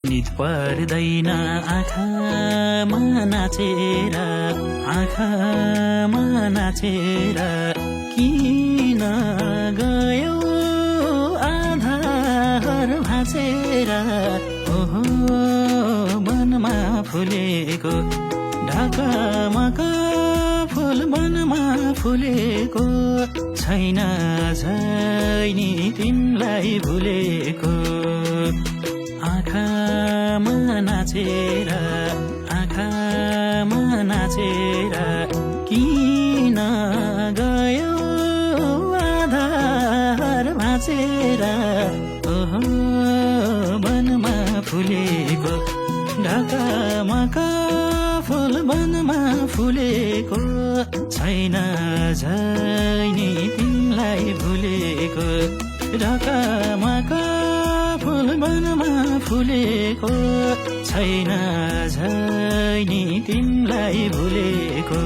निद पर्दैन आँखामा नाचेर किन गयो आधार भाँचेर ओहो मनमा फुलेको ढाकामाका फुल मनमा फुलेको छैन छैनी तिमीलाई भुलेको आँखामा नाचेर किन गयो आधार भाँचेर ओहो मनमा फुलेको ढाकामाका फुल मनमा फुलेको छैन छैनी तिमीलाई भुलेको ढाकामाका फुल मनमा फुलेको छैन छैनी तिमीलाई भुलेको